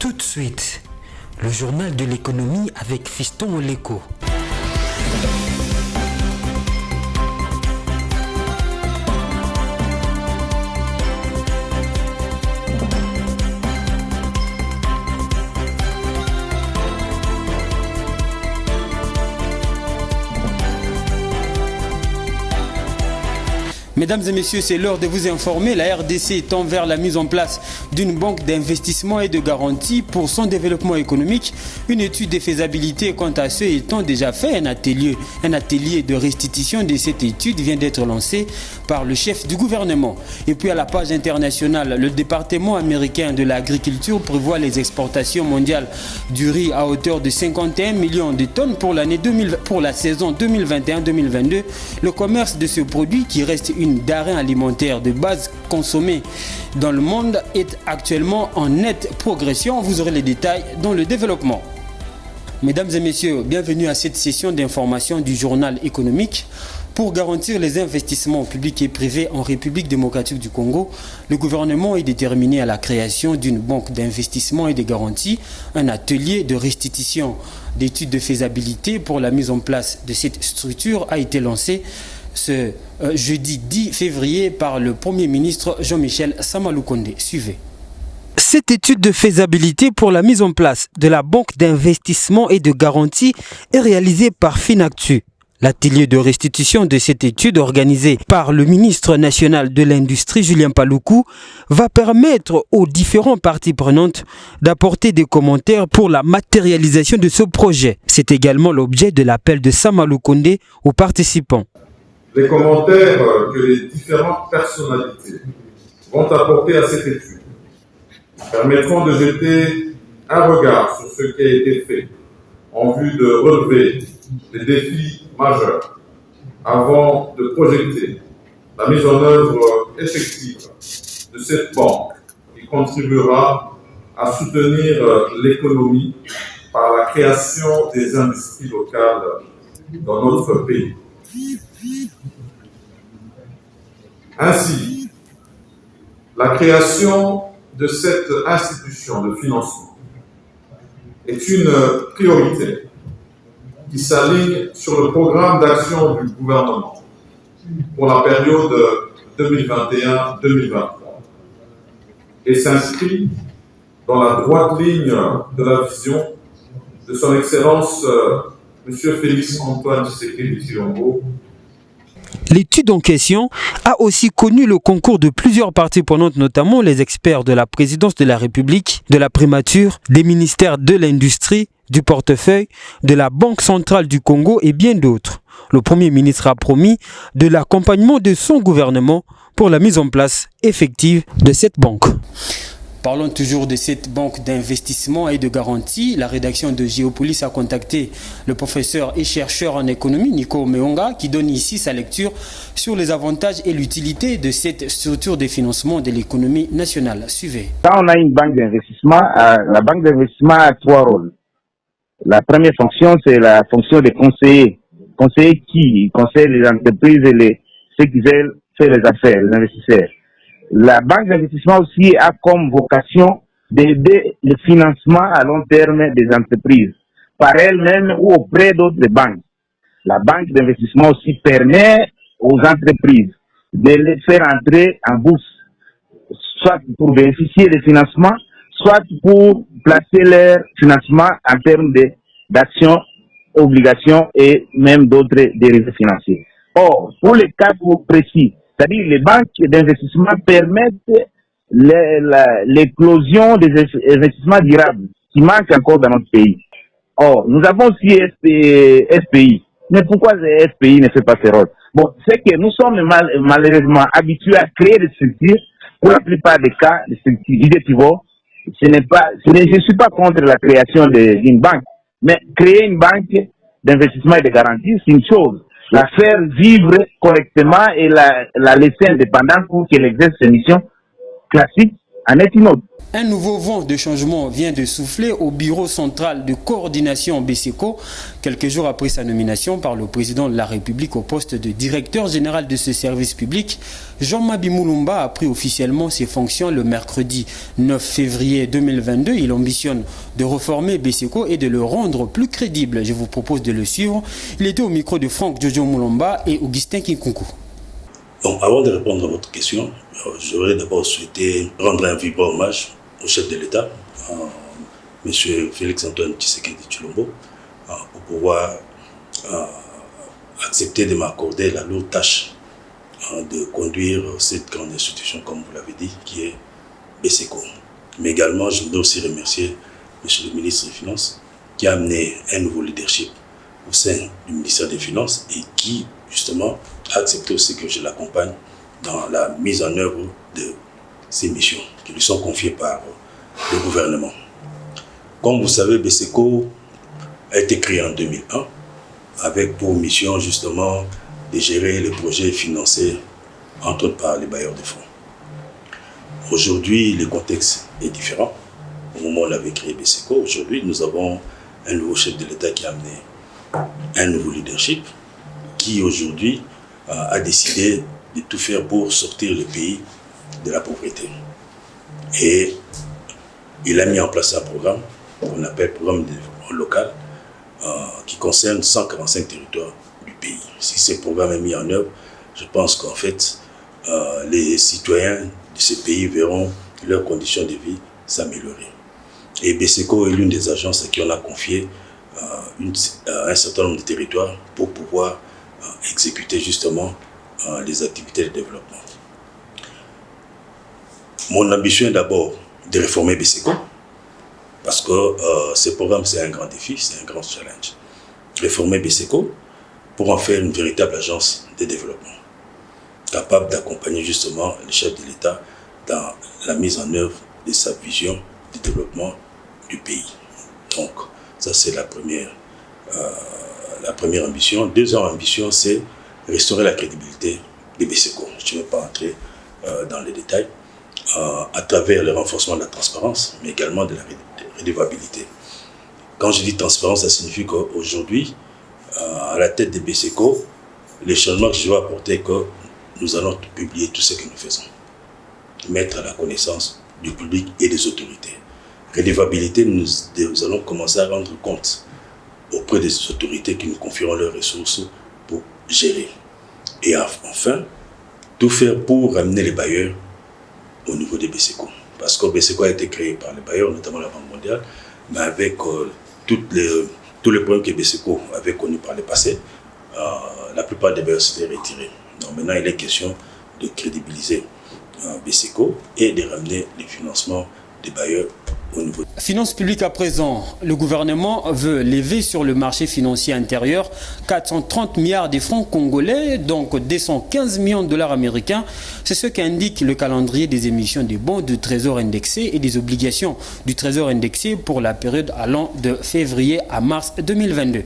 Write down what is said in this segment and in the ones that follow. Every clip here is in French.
Tout de suite, le journal de l'économie avec Fiston Oleko. Mesdames et messieurs, c'est l'heure de vous informer. La RDC tend vers la mise en place d'une banque d'investissement et de garantie pour son développement économique. Une étude de faisabilité quant à ce étant déjà fait. Un atelier de restitution de cette étude vient d'être lancé par le chef du gouvernement. Et puis à la page internationale, le département américain de l'agriculture prévoit les exportations mondiales du riz à hauteur de 51 millions de tonnes pour la saison 2021-2022. Le commerce de ce produit, qui reste une denrée alimentaire de base consommée dans le monde, est actuellement en nette progression. Vous aurez les détails dans le développement. Mesdames et messieurs, bienvenue à cette session d'information du journal économique. Pour garantir les investissements publics et privés en République démocratique du Congo, le gouvernement est déterminé à la création d'une banque d'investissement et de garantie. Un atelier de restitution d'études de faisabilité pour la mise en place de cette structure a été lancé ce jeudi 10 février par le Premier ministre Jean-Michel Samaloukonde. Suivez. Cette étude de faisabilité pour la mise en place de la banque d'investissement et de garantie est réalisée par Finactu. L'atelier de restitution de cette étude organisé par le ministre national de l'Industrie Julien Paluku va permettre aux différentes parties prenantes d'apporter des commentaires pour la matérialisation de ce projet. C'est également l'objet de l'appel de Samaloukonde aux participants. Les commentaires que les différentes personnalités vont apporter à cette étude permettront de jeter un regard sur ce qui a été fait en vue de relever les défis majeurs avant de projeter la mise en œuvre effective de cette banque qui contribuera à soutenir l'économie par la création des industries locales dans notre pays. Ainsi, la création de cette institution de financement est une priorité qui s'aligne sur le programme d'action du gouvernement pour la période 2021-2023 et s'inscrit dans la droite ligne de la vision de son Excellence M. Félix Antoine Tshisekedi Tshilombo. L'étude en question a aussi connu le concours de plusieurs parties prenantes, notamment les experts de la présidence de la République, de la primature, des ministères de l'Industrie, du portefeuille, de la Banque centrale du Congo et bien d'autres. Le Premier ministre a promis de l'accompagnement de son gouvernement pour la mise en place effective de cette banque. Parlons toujours de cette banque d'investissement et de garantie. La rédaction de Géopolis a contacté le professeur et chercheur en économie, Nico Meonga, qui donne ici sa lecture sur les avantages et l'utilité de cette structure de financement de l'économie nationale. Suivez. Quand on a une banque d'investissement, la banque d'investissement a trois rôles. La première fonction, c'est la fonction de conseiller. Conseiller qui conseille les entreprises et ceux qui veulent faire les affaires, les investisseurs. La banque d'investissement aussi a comme vocation d'aider le financement à long terme des entreprises, par elle-même ou auprès d'autres banques. La banque d'investissement aussi permet aux entreprises de les faire entrer en bourse, soit pour bénéficier des financements, soit pour placer leur financement en termes d'actions, obligations et même d'autres dérivés financiers. Or, pour les cas précis, c'est-à-dire les banques d'investissement permettent l'éclosion des investissements durables qui manquent encore dans notre pays. Or, nous avons aussi SPI. Mais pourquoi le SPI ne fait pas ce rôle? Bon, c'est que nous sommes malheureusement habitués à créer des structures. Pour la plupart des cas, des structures pivot. Je ne suis pas contre la création d'une banque, mais créer une banque d'investissement et de garantie, c'est une chose. La faire vivre correctement et la laisser indépendante pour qu'elle exerce ses missions classiques en est une autre. Un nouveau vent de changement vient de souffler au bureau central de coordination BESECO, quelques jours après sa nomination par le président de la République au poste de directeur général de ce service public. Jean-Mabi Moulumba a pris officiellement ses fonctions le mercredi 9 février 2022. Il ambitionne de reformer BESECO et de le rendre plus crédible. Je vous propose de le suivre. Il était au micro de Franck Jojo Moulumba et Augustin Kinkunku. Donc, avant de répondre à votre question, j'aurais d'abord souhaité rendre un vibrant hommage au chef de l'État, M. Félix-Antoine Tshisekedi Tshilombo, pour pouvoir accepter de m'accorder la lourde tâche de conduire cette grande institution, comme vous l'avez dit, qui est BESECO. Mais également, je voudrais aussi remercier M. le ministre des Finances, qui a amené un nouveau leadership au sein du ministère des Finances et qui, justement, a accepté aussi que je l'accompagne dans la mise en œuvre de ces missions qui lui sont confiées par le gouvernement. Comme vous savez, BESECO a été créé en 2001 avec pour mission justement de gérer les projets financés entre autres par les bailleurs de fonds. Aujourd'hui, le contexte est différent. Au moment où on avait créé BESECO, aujourd'hui, nous avons un nouveau chef de l'État qui a amené un nouveau leadership qui aujourd'hui a décidé de tout faire pour sortir le pays de la pauvreté. Et il a mis en place un programme qu'on appelle programme de développement local qui concerne 145 territoires du pays. Si ce programme est mis en œuvre, je pense qu'en fait, les citoyens de ce pays verront leurs conditions de vie s'améliorer. Et BESECO est l'une des agences à qui on a confié un certain nombre de territoires pour pouvoir exécuter justement les activités de développement. Mon ambition est d'abord de réformer BESECO parce que ce programme c'est un grand défi, c'est un grand challenge. Réformer BESECO pour en faire une véritable agence de développement capable d'accompagner justement le chef de l'État dans la mise en œuvre de sa vision de développement du pays. Donc ça c'est la première ambition. Deuxième ambition, c'est restaurer la crédibilité de BESECO. Je ne vais pas entrer dans les détails, à travers le renforcement de la transparence, mais également de la redevabilité. Quand je dis transparence, ça signifie qu'aujourd'hui, à la tête de BESECO, les changements que je vais apporter, c'est que nous allons publier tout ce que nous faisons, mettre à la connaissance du public et des autorités. Redevabilité, nous allons commencer à rendre compte auprès des autorités qui nous confieront leurs ressources pour gérer. Et enfin, tout faire pour ramener les bailleurs au niveau des BESECO. Parce que BESECO a été créé par les bailleurs, notamment la Banque mondiale, mais avec tous les problèmes que BESECO avait connus par le passé, la plupart des bailleurs s'étaient retirés. Donc maintenant, il est question de crédibiliser BESECO et de ramener les financements des bailleurs au niveau. Finances publiques à présent, le gouvernement veut lever sur le marché financier intérieur 430 milliards de francs congolais, donc 215 millions de dollars américains. C'est ce qu'indique le calendrier des émissions des bons de trésor indexés et des obligations du trésor indexé pour la période allant de février à mars 2022.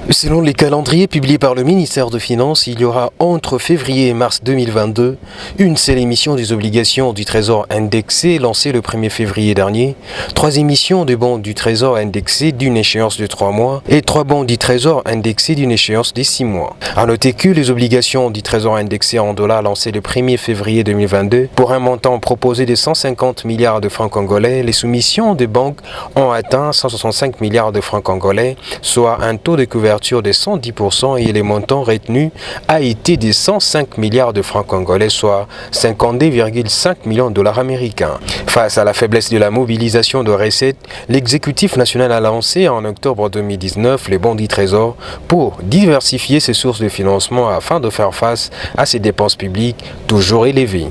Selon les calendriers publiés par le ministère des Finances, il y aura entre février et mars 2022 une seule émission des obligations du Trésor indexé lancée le 1er février dernier, 3 émissions de bons du Trésor indexé d'une échéance de 3 mois et 3 bons du Trésor indexé d'une échéance de 6 mois. A noter que les obligations du Trésor indexé en dollars lancées le 1er février 2022 pour un montant proposé de 150 milliards de francs congolais, les soumissions des banques ont atteint 165 milliards de francs congolais, soit un taux de couverture de 110% et les montants retenus a été de 105 milliards de francs congolais, soit 52,5 millions de dollars américains. Face à la faiblesse de la mobilisation de recettes, l'exécutif national a lancé en octobre 2019 les bons du Trésor pour diversifier ses sources de financement afin de faire face à ces dépenses publiques toujours élevées.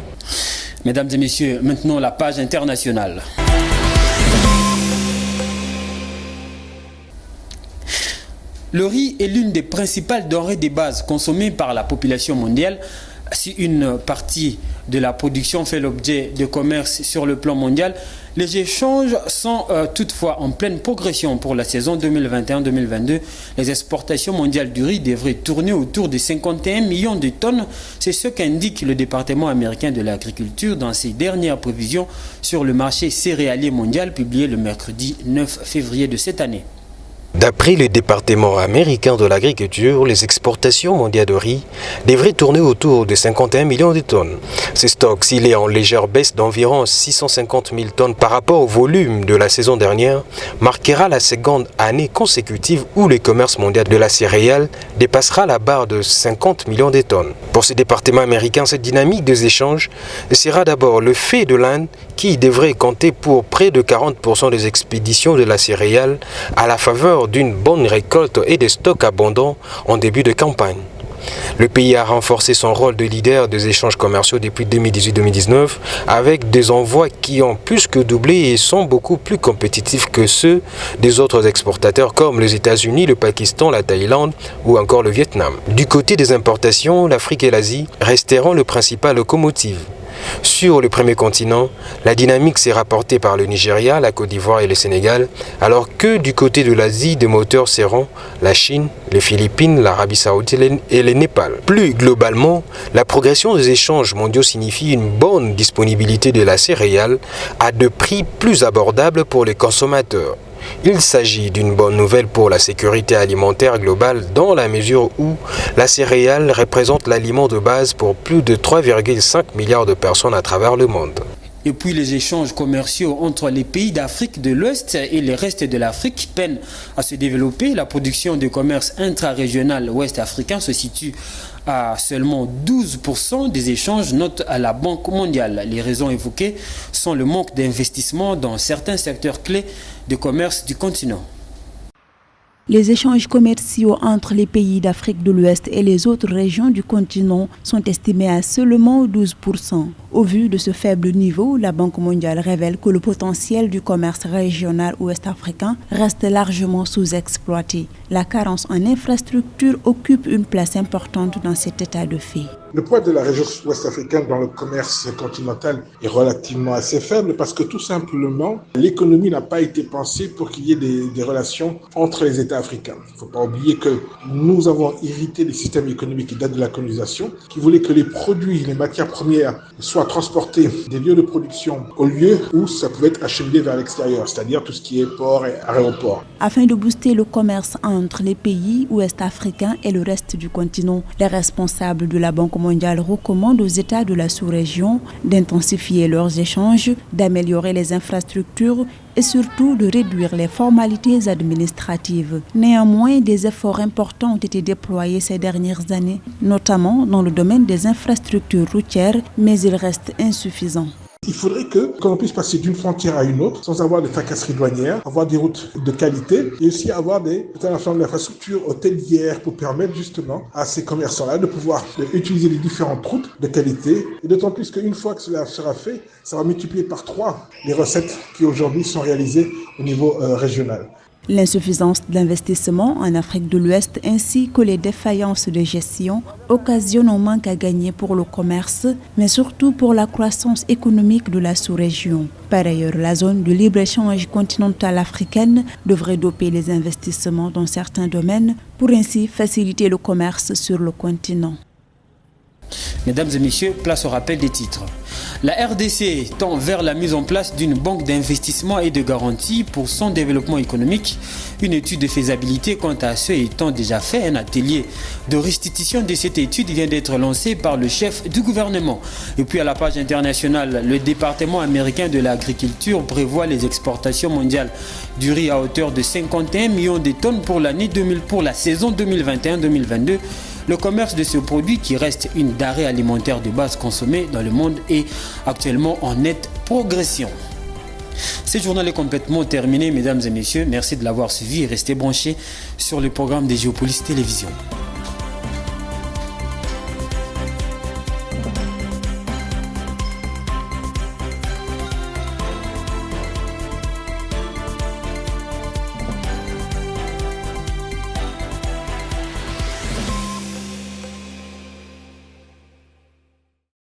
Mesdames et messieurs, maintenant la page internationale. Le riz est l'une des principales denrées de base consommées par la population mondiale. Si une partie de la production fait l'objet de commerce sur le plan mondial, les échanges sont toutefois en pleine progression pour la saison 2021-2022. Les exportations mondiales du riz devraient tourner autour de 51 millions de tonnes. C'est ce qu'indique le département américain de l'agriculture dans ses dernières prévisions sur le marché céréalier mondial publiées le mercredi 9 février de cette année. D'après le département américain de l'agriculture, les exportations mondiales de riz devraient tourner autour de 51 millions de tonnes. Ce stock, s'il est en légère baisse d'environ 650 000 tonnes par rapport au volume de la saison dernière, marquera la seconde année consécutive où le commerce mondial de la céréale dépassera la barre de 50 millions de tonnes. Pour ce département américain, cette dynamique des échanges sera d'abord le fait de l'Inde qui devrait compter pour près de 40% des expéditions de la céréale à la faveur d'une bonne récolte et des stocks abondants en début de campagne. Le pays a renforcé son rôle de leader des échanges commerciaux depuis 2018-2019 avec des envois qui ont plus que doublé et sont beaucoup plus compétitifs que ceux des autres exportateurs comme les États-Unis, le Pakistan, la Thaïlande ou encore le Vietnam. Du côté des importations, l'Afrique et l'Asie resteront le principal locomotive. Sur le premier continent, la dynamique s'est rapportée par le Nigeria, la Côte d'Ivoire et le Sénégal, alors que du côté de l'Asie, des moteurs seront la Chine, les Philippines, l'Arabie Saoudite et le Népal. Plus globalement, la progression des échanges mondiaux signifie une bonne disponibilité de la céréale à de prix plus abordables pour les consommateurs. Il s'agit d'une bonne nouvelle pour la sécurité alimentaire globale dans la mesure où la céréale représente l'aliment de base pour plus de 3,5 milliards de personnes à travers le monde. Et puis les échanges commerciaux entre les pays d'Afrique de l'Ouest et le reste de l'Afrique peinent à se développer. La production de commerce intra-régional ouest-africain se situe à seulement 12% des échanges, note à la Banque mondiale. Les raisons évoquées sont le manque d'investissement dans certains secteurs clés de commerce du continent. Les échanges commerciaux entre les pays d'Afrique de l'Ouest et les autres régions du continent sont estimés à seulement 12%. Au vu de ce faible niveau, la Banque mondiale révèle que le potentiel du commerce régional ouest-africain reste largement sous-exploité. La carence en infrastructures occupe une place importante dans cet état de fait. Le poids de la région ouest-africaine dans le commerce continental est relativement assez faible parce que tout simplement, l'économie n'a pas été pensée pour qu'il y ait des relations entre les États africains. Il ne faut pas oublier que nous avons hérité des systèmes économiques qui datent de la colonisation, qui voulaient que les produits, les matières premières soient transportés des lieux de production au lieu où ça pouvait être acheminé vers l'extérieur, c'est-à-dire tout ce qui est port et aéroport. Afin de booster le commerce entre les pays ouest-africains et le reste du continent, les responsables de la Banque mondiale recommandent aux États de la sous-région d'intensifier leurs échanges, d'améliorer les infrastructures et surtout de réduire les formalités administratives. Néanmoins, des efforts importants ont été déployés ces dernières années, notamment dans le domaine des infrastructures routières, mais ils restent insuffisants. Il faudrait qu'on puisse passer d'une frontière à une autre sans avoir de tracasseries douanières, avoir des routes de qualité et aussi avoir un ensemble d'infrastructures hôtelières pour permettre justement à ces commerçants-là de pouvoir utiliser les différentes routes de qualité. Et d'autant plus qu'une fois que cela sera fait, ça va multiplier par 3 les recettes qui aujourd'hui sont réalisées au niveau régional. L'insuffisance d'investissement en Afrique de l'Ouest ainsi que les défaillances de gestion occasionnent un manque à gagner pour le commerce, mais surtout pour la croissance économique de la sous-région. Par ailleurs, la zone de libre-échange continentale africaine devrait doper les investissements dans certains domaines pour ainsi faciliter le commerce sur le continent. Mesdames et messieurs, place au rappel des titres. La RDC tend vers la mise en place d'une banque d'investissement et de garantie pour son développement économique. Une étude de faisabilité quant à ce étant déjà fait, un atelier de restitution de cette étude vient d'être lancé par le chef du gouvernement. Et puis à la page internationale, le département américain de l'agriculture prévoit les exportations mondiales du riz à hauteur de 51 millions de tonnes pour la saison 2021-2022. Le commerce de ce produit, qui reste une denrée alimentaire de base consommée dans le monde, est actuellement en nette progression. Ce journal est complètement terminé, mesdames et messieurs. Merci de l'avoir suivi et restez branchés sur le programme de Géopolis Télévision.